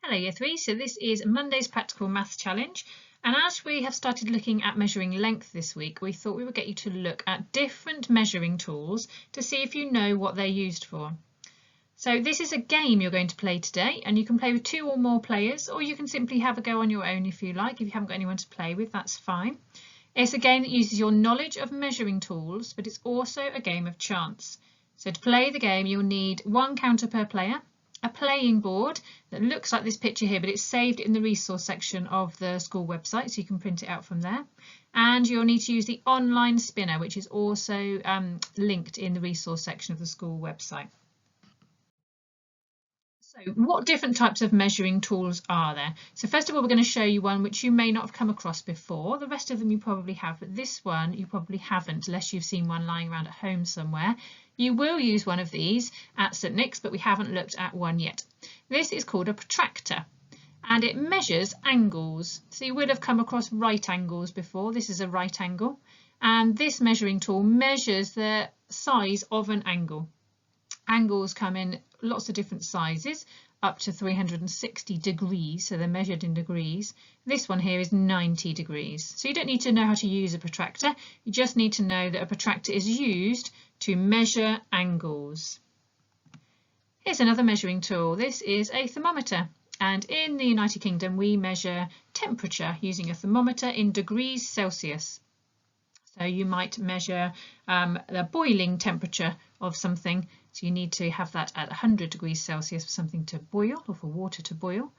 Hello Year 3, so this is Monday's Practical Maths Challenge, and as we have started looking at measuring length this week, we thought we would get you to look at different measuring tools to see if you know what they're used for. So this is a game you're going to play today, and you can play with 2 or more players, or you can simply have a go on your own if you like. If you haven't got anyone to play with, that's fine. It's a game that uses your knowledge of measuring tools, but it's also a game of chance. So to play the game, you'll need 1 counter per player, a playing board that looks like this picture here, but it's saved in the resource section of the school website, so you can print it out from there. And you'll need to use the online spinner, which is also linked in the resource section of the school website. So what different types of measuring tools are there? So first of all, we're going to show you one which you may not have come across before. The rest of them you probably have, but this one you probably haven't unless you've seen one lying around at home somewhere. You will use one of these at St Nick's, but we haven't looked at one yet. This is called a protractor and it measures angles. So you would have come across right angles before. This is a right angle, and this measuring tool measures the size of an angle. Angles come in lots of different sizes, up to 360 degrees, so they're measured in degrees. This one here is 90 degrees. So you don't need to know how to use a protractor, you just need to know that a protractor is used to measure angles. Here's another measuring tool. This is a thermometer, and in the United Kingdom we measure temperature using a thermometer in degrees Celsius. So you might measure the boiling temperature of something. So you need to have that at 100 degrees Celsius for something to boil, or for water to boil.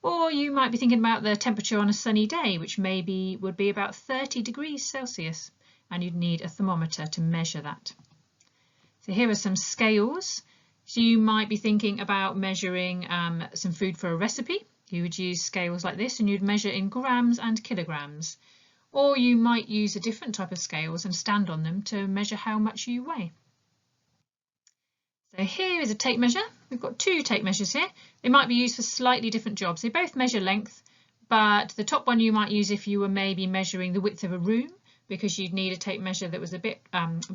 Or you might be thinking about the temperature on a sunny day, which maybe would be about 30 degrees Celsius, and you'd need a thermometer to measure that. So here are some scales. So you might be thinking about measuring some food for a recipe. You would use scales like this and you'd measure in grams and kilograms. Or you might use a different type of scales and stand on them to measure how much you weigh. So here is a tape measure. We've got 2 tape measures here. They might be used for slightly different jobs. They both measure length, but the top one you might use if you were maybe measuring the width of a room, because you'd need a tape measure that was a bit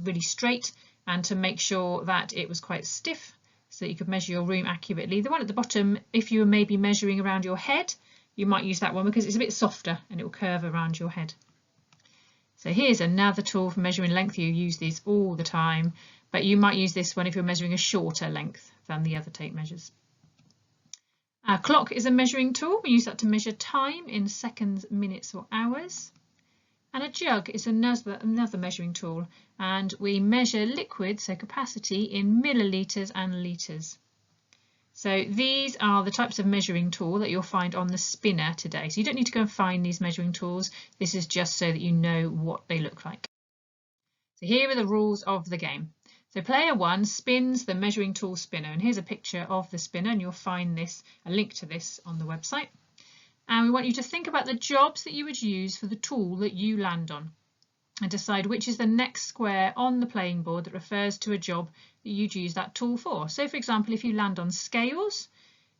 really straight and to make sure that it was quite stiff so that you could measure your room accurately. The one at the bottom, if you were maybe measuring around your head, you might use that one because it's a bit softer and it will curve around your head. So here's another tool for measuring length. You use these all the time, but you might use this one if you're measuring a shorter length than the other tape measures. A clock is a measuring tool. We use that to measure time in seconds, minutes or hours. And a jug is another measuring tool, and we measure liquid, so capacity, in millilitres and litres. So these are the types of measuring tool that you'll find on the spinner today. So you don't need to go and find these measuring tools. This is just so that you know what they look like. So here are the rules of the game. So player 1 spins the measuring tool spinner, and here's a picture of the spinner, and you'll find a link to this on the website. And we want you to think about the jobs that you would use for the tool that you land on and decide which is the next square on the playing board that refers to a job that you'd use that tool for. So for example, if you land on scales,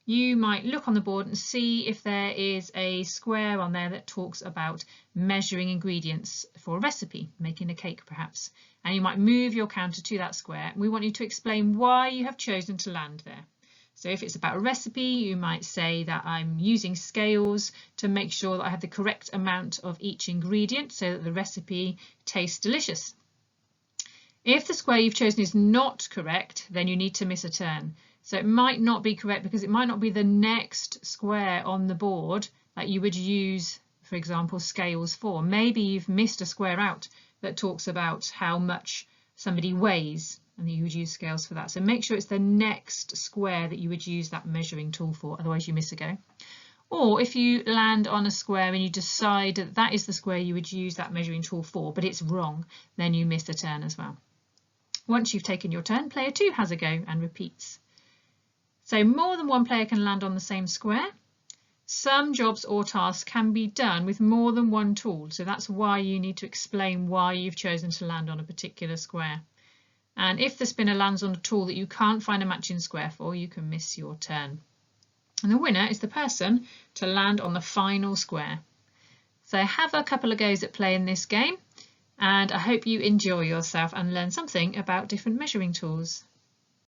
you might look on the board and see if there is a square on there that talks about measuring ingredients for a recipe, making a cake perhaps, and you might move your counter to that square. We want you to explain why you have chosen to land there. So if it's about a recipe, you might say that I'm using scales to make sure that I have the correct amount of each ingredient so that the recipe tastes delicious. If the square you've chosen is not correct, then you need to miss a turn. So it might not be correct because it might not be the next square on the board that you would use, for example, scales for. Maybe you've missed a square out that talks about how much somebody weighs, and you would use scales for that. So make sure it's the next square that you would use that measuring tool for, otherwise you miss a go. Or if you land on a square and you decide that that is the square you would use that measuring tool for, but it's wrong, then you miss a turn as well. Once you've taken your turn, player 2 has a go and repeats. So more than one player can land on the same square. Some jobs or tasks can be done with more than one tool, so that's why you need to explain why you've chosen to land on a particular square. And if the spinner lands on a tool that you can't find a matching square for, you can miss your turn. And the winner is the person to land on the final square. So have a couple of goes at playing this game, and I hope you enjoy yourself and learn something about different measuring tools.